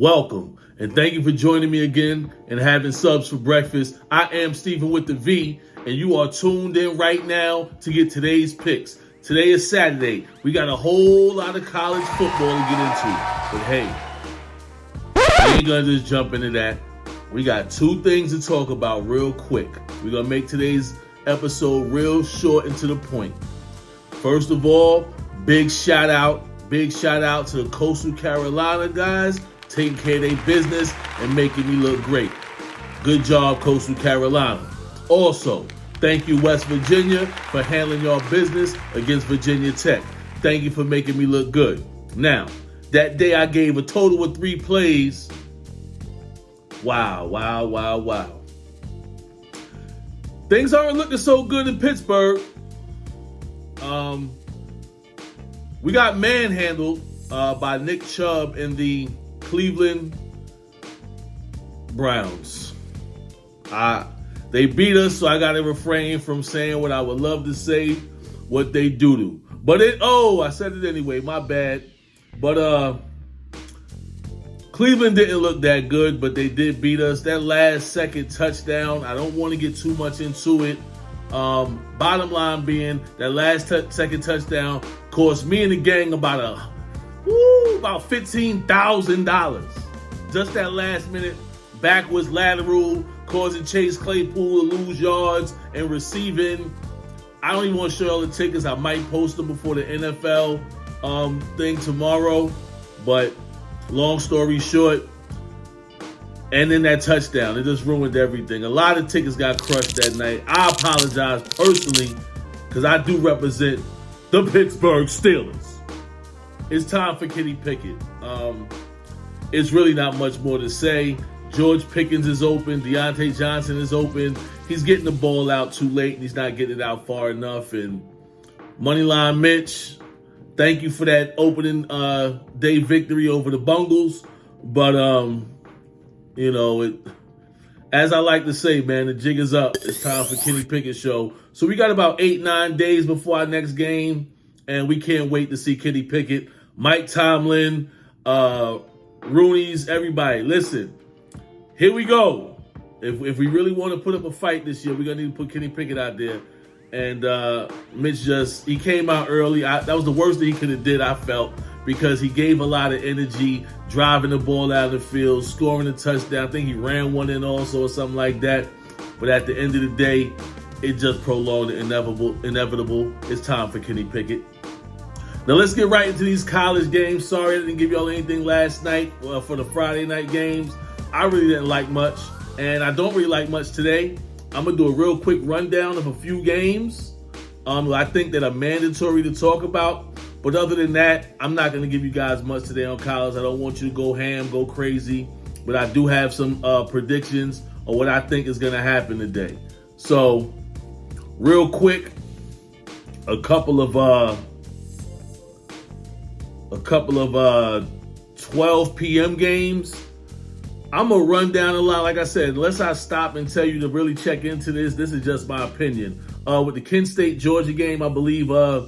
welcome. And thank you for joining me again and having Subs for Breakfast. I am StevenWitheV, and you are tuned in right now to get today's picks. Today is Saturday. We got a whole lot of college football to get into. But hey, we ain't gonna just jump into that. We got two things to talk about real quick. We're gonna make today's episode real short and to the point. First of all, big shout out to the Coastal Carolina guys taking care of their business and making me look great. Good job, Coastal Carolina. Also, thank you, West Virginia, for handling your business against Virginia Tech. Thank you for making me look good. Now, that day I gave a total of 3 plays. Wow. Things aren't looking so good in Pittsburgh. We got manhandled by Nick Chubb and the Cleveland Browns. They beat us, so I got to refrain from saying what I would love to say, what they do. But I said it anyway, my bad. But Cleveland didn't look that good, but they did beat us. That last second touchdown, I don't want to get too much into it. Bottom line being, that last second touchdown cost me and the gang about $15,000. Just that last minute backwards lateral causing Chase Claypool to lose yards and receiving. I don't even want to show all the tickets. I might post them before the NFL thing tomorrow. But long story short, and then that touchdown, it just ruined everything. A lot of tickets got crushed that night. I apologize personally because I do represent the Pittsburgh Steelers. It's time for Kenny Pickett. It's really not much more to say. George Pickens is open. Deontay Johnson is open. He's getting the ball out too late, and he's not getting it out far enough. And Moneyline Mitch, thank you for that opening day victory over the Bungles. But, as I like to say, man, the jig is up. It's time for Kenny Pickett show. So we got about 8-9 days before our next game, and we can't wait to see Kenny Pickett, Mike Tomlin, Rooney's, everybody. Listen, here we go. If we really want to put up a fight this year, we're going to need to put Kenny Pickett out there. And Mitch he came out early. That was the worst that he could have did, I felt, because he gave a lot of energy, driving the ball out of the field, scoring a touchdown. I think he ran one in also or something like that. But at the end of the day, it just prolonged the inevitable. It's time for Kenny Pickett. Now let's get right into these college games. Sorry I didn't give y'all anything last night for the Friday night games. I really didn't like much, and I don't really like much today. I'm going to do a real quick rundown of a few games I think that are mandatory to talk about. But other than that, I'm not going to give you guys much today on college. I don't want you to go ham, go crazy. But I do have some predictions on what I think is going to happen today. So, real quick, a couple of 12 p.m. games. I'm going to run down a lot. Like I said, unless I stop and tell you to really check into this is just my opinion. With the Kent State-Georgia game, I believe, I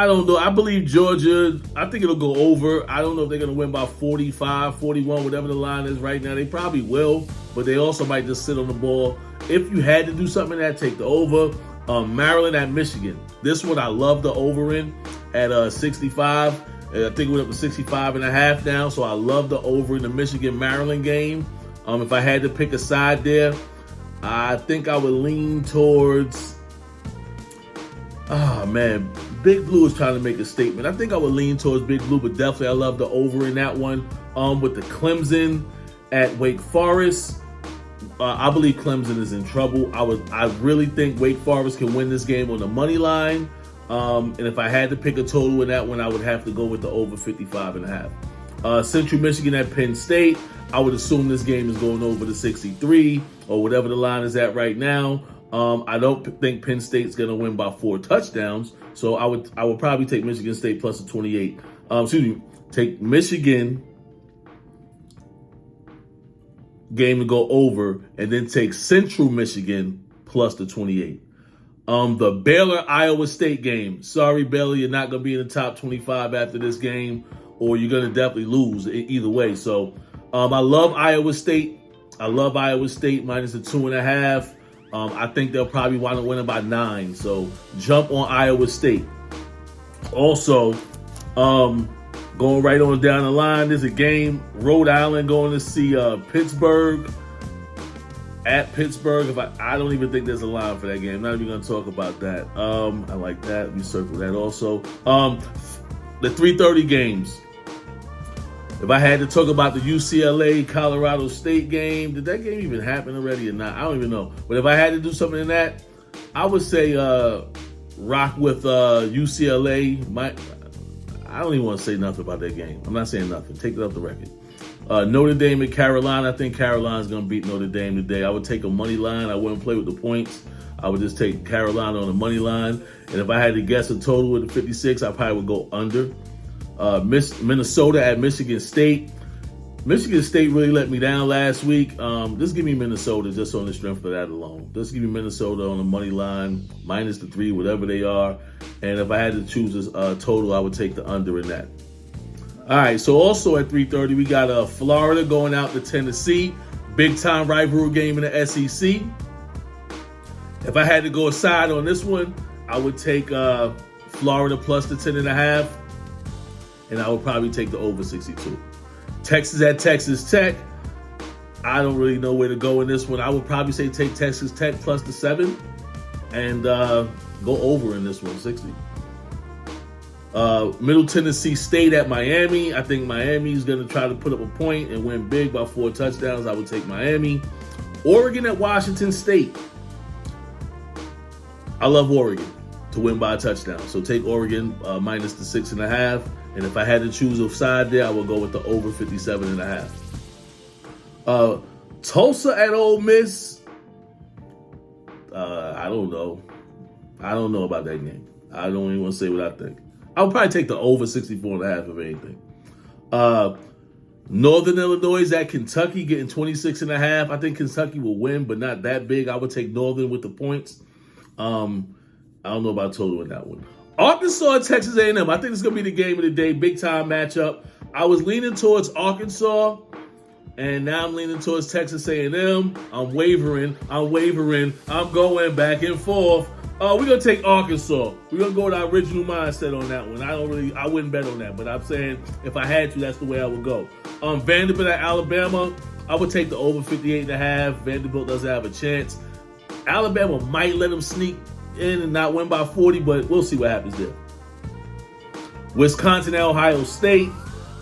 don't know. I believe Georgia, I think it'll go over. I don't know if they're going to win by 45, 41, whatever the line is right now. They probably will, but they also might just sit on the ball. If you had to do something that, take the over. Maryland at Michigan. This one I love the over in at 65. I think it went up to 65.5 now, so I love the over in the Michigan-Maryland game. If I had to pick a side there, I think I would lean towards, Big Blue is trying to make a statement. I think I would lean towards Big Blue, but definitely I love the over in that one. With the Clemson at Wake Forest, I believe Clemson is in trouble. I really think Wake Forest can win this game on the money line. And if I had to pick a total in that one, I would have to go with the over 55.5. Central Michigan at Penn State, I would assume this game is going over to 63 or whatever the line is at right now. I don't think Penn State's going to win by 4 touchdowns, so I would probably take Michigan State plus a 28. Take Michigan game to go over, and then take Central Michigan plus the 28. The Baylor-Iowa State game. Sorry, Baylor, you're not going to be in the top 25 after this game. or you're going to definitely lose either way. So I love Iowa State. I love Iowa State minus the 2.5. I think they'll probably want to win by 9. So jump on Iowa State. Also, going right on down the line, there's a game. Rhode Island going to see Pittsburgh at Pittsburgh. I don't even think there's a line for that game. I'm not even going to talk about that. I like that. We circle that also. The 3:30 games. If I had to talk about the UCLA Colorado State game, did that game even happen already or not? I don't even know. But if I had to do something in that, I would say rock with UCLA. I don't even want to say nothing about that game. I'm not saying nothing. Take it off the record. Notre Dame and Carolina. I think Carolina's going to beat Notre Dame today. I would take a money line. I wouldn't play with the points. I would just take Carolina on the money line. And if I had to guess a total with the 56, I probably would go under. Minnesota at Michigan State. Michigan State really let me down last week. Just give me Minnesota just on the strength of that alone. Just give me Minnesota on the money line, minus the 3, whatever they are. And if I had to choose a total, I would take the under in that. All right, so also at 3:30, we got Florida going out to Tennessee. Big-time rivalry game in the SEC. If I had to go aside on this one, I would take Florida plus the 10.5. And I would probably take the over 62. Texas at Texas Tech. I don't really know where to go in this one. I would probably say take Texas Tech plus the 7 and go over in this one, 60. Middle Tennessee State at Miami. I think Miami is going to try to put up a point and win big by 4 touchdowns. I would take Miami. Oregon at Washington State. I love Oregon to win by a touchdown. So take Oregon minus the 6.5. And if I had to choose a side there, I would go with the over 57.5. Tulsa at Ole Miss. I don't know. I don't know about that game. I don't even want to say what I think. I would probably take the over 64.5 if anything. Northern Illinois at Kentucky getting 26.5. I think Kentucky will win, but not that big. I would take Northern with the points. I don't know about total in that one. Arkansas, Texas A&M. I think it's going to be the game of the day. Big-time matchup. I was leaning towards Arkansas, and now I'm leaning towards Texas A&M. I'm wavering. I'm going back and forth. We're going to take Arkansas. We're going to go with our original mindset on that one. I wouldn't bet on that, but I'm saying if I had to, that's the way I would go. Vanderbilt at Alabama. I would take the over 58.5. Vanderbilt doesn't have a chance. Alabama might let them sneak in and not win by 40, but we'll see what happens there. Wisconsin at Ohio State.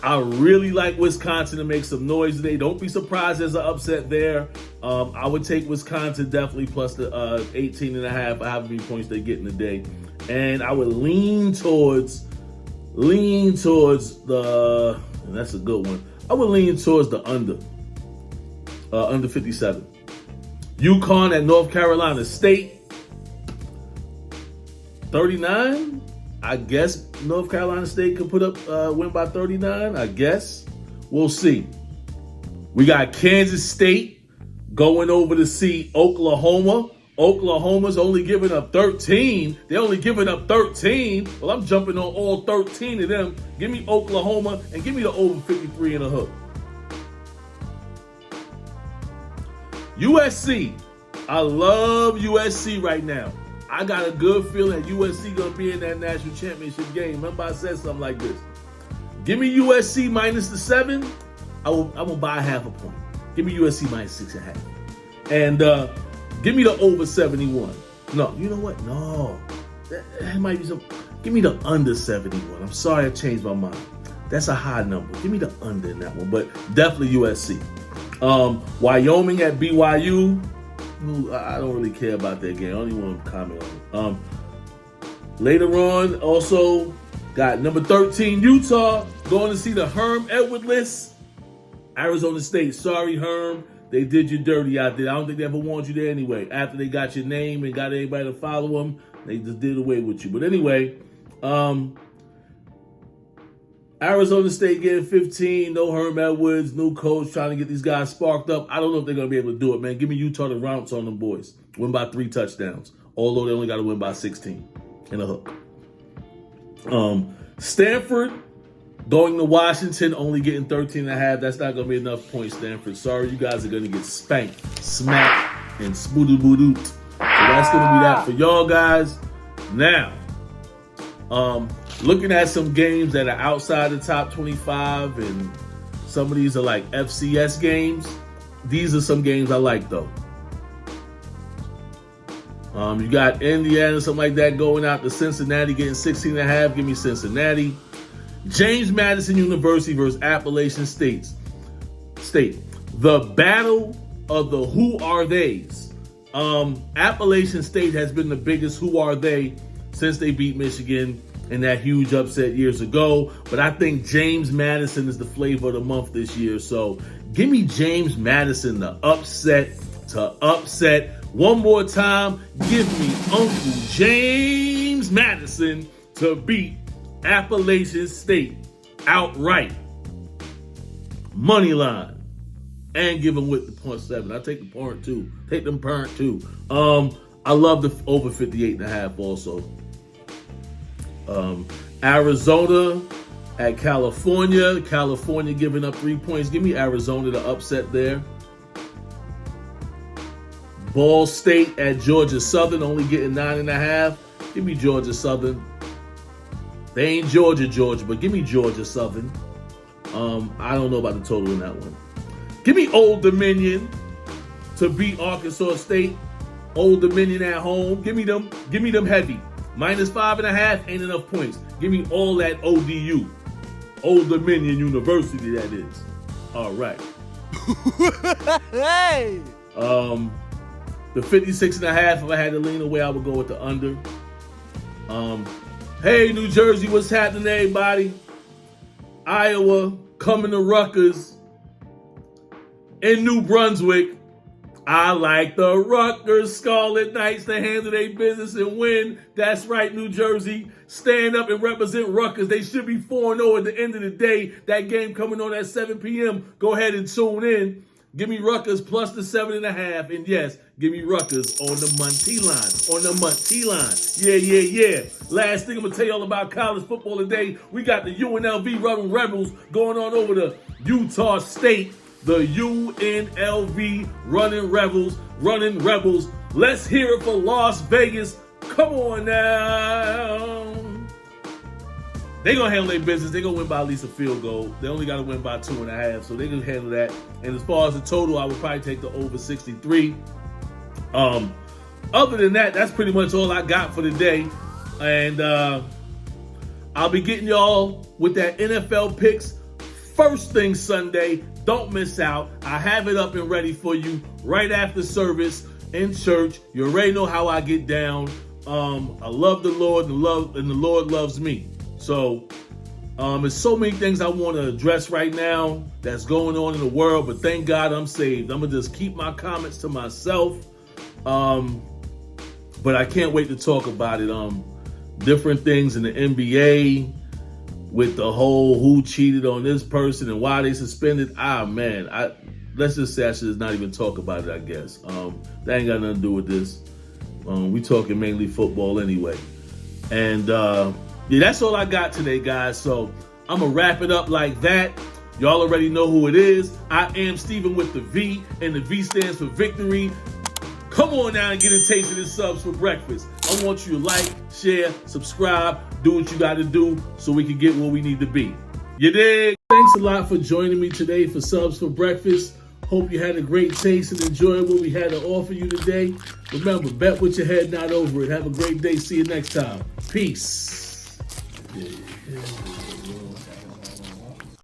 I really like Wisconsin to make some noise today. Don't be surprised there's an upset there. I would take Wisconsin definitely plus the 18.5, however many points they get in the day. And I would lean towards the, and that's a good one. I would lean towards the under 57. UConn at North Carolina State. 39. I guess North Carolina State could put up win by 39. I guess we'll see. We got Kansas State going over to see Oklahoma. Oklahoma's only giving up 13. They're only giving up 13. Well, I'm jumping on all 13 of them. Give me Oklahoma and give me the over 53 and a hook. USC. I love USC right now. I got a good feeling that USC going to be in that national championship game. Remember I said something like this. Give me USC minus the 7. I'm going to buy half a point. Give me USC minus 6.5. And give me the over 71. No, you know what? No. That might be some. Give me the under 71. I'm sorry I changed my mind. That's a high number. Give me the under in that one. But definitely USC. Wyoming at BYU. I don't really care about that game. I don't even want to comment on it. Later on, also got number 13, Utah, going to see the Herm Edwards. Arizona State. Sorry, Herm. They did you dirty out there. I don't think they ever wanted you there anyway. After they got your name and got everybody to follow them, they just did away with you. But anyway, Arizona State getting 15, no Herm Edwards, new coach trying to get these guys sparked up. I don't know if they're going to be able to do it, man. Give me Utah to rounce on them boys. Win by 3 touchdowns, although they only got to win by 16 in a hook. Stanford Going to Washington, only getting 13.5. That's not going to be enough points, Stanford. Sorry, you guys are going to get spanked, smacked, and spoodoo-boo-doot. So that's going to be that for y'all guys. Now, looking at some games that are outside the top 25, and some of these are like FCS games. These are some games I like, though. You got Indiana, something like that, going out to Cincinnati, getting 16.5. Give me Cincinnati. James Madison University versus Appalachian State. The battle of the who are theys. Appalachian State has been the biggest who are they since they beat Michigan in that huge upset years ago. But I think James Madison is the flavor of the month this year. So give me James Madison to upset. One more time, give me Uncle James Madison to beat Appalachian State outright. Money line. And give them with the 0.7. I take the parent too. Take them parent too. I love the over 58.5 also. Arizona at California. California giving up 3 points. Give me Arizona to upset there. Ball State at Georgia Southern, only getting 9.5. Give me Georgia Southern. They ain't Georgia, but give me Georgia Southern. I don't know about the total in that one. Give me Old Dominion to beat Arkansas State. Old Dominion at home. Give me them heavy. -5.5 ain't enough points. Give me all that ODU. Old Dominion University, that is. All right. Hey! The 56.5, if I had to lean away, I would go with the under. Hey, New Jersey, what's happening, everybody? Iowa coming to Rutgers. In New Brunswick, I like the Rutgers Scarlet Knights to handle their business and win. That's right, New Jersey. Stand up and represent Rutgers. They should be 4-0 at the end of the day. That game coming on at 7 p.m. Go ahead and tune in. Give me Rutgers plus the 7.5. And yes, give me Rutgers on the Monty line. Yeah. Last thing I'm going to tell you all about college football today. We got the UNLV Running Rebels going on over to Utah State. The UNLV Running Rebels. Let's hear it for Las Vegas. Come on now. They're going to handle their business. They're going to win by at least a field goal. They only got to win by 2.5, so they can handle that. And as far as the total, I would probably take the over 63. Other than that, that's pretty much all I got for today. And I'll be getting y'all with that NFL picks first thing Sunday. Don't miss out. I have it up and ready for you right after service in church. You already know how I get down. I love the Lord and the Lord loves me. So there's so many things I want to address right now that's going on in the world, but thank God I'm saved. I'm going to just keep my comments to myself. But I can't wait to talk about it. Different things in the NBA with the whole who cheated on this person and why they suspended. Let's just say I should not even talk about it, I guess. That ain't got nothing to do with this. We talking mainly football anyway. And yeah, that's all I got today, guys. So I'm going to wrap it up like that. Y'all already know who it is. I am StevenWitheV, and the V stands for victory. Come on now and get a taste of this Subs for Breakfast. I want you to like, share, subscribe, do what you got to do so we can get where we need to be. You dig? Thanks a lot for joining me today for Subs for Breakfast. Hope you had a great taste and enjoyed what we had to offer you today. Remember, bet with your head, not over it. Have a great day. See you next time. Peace. Yeah.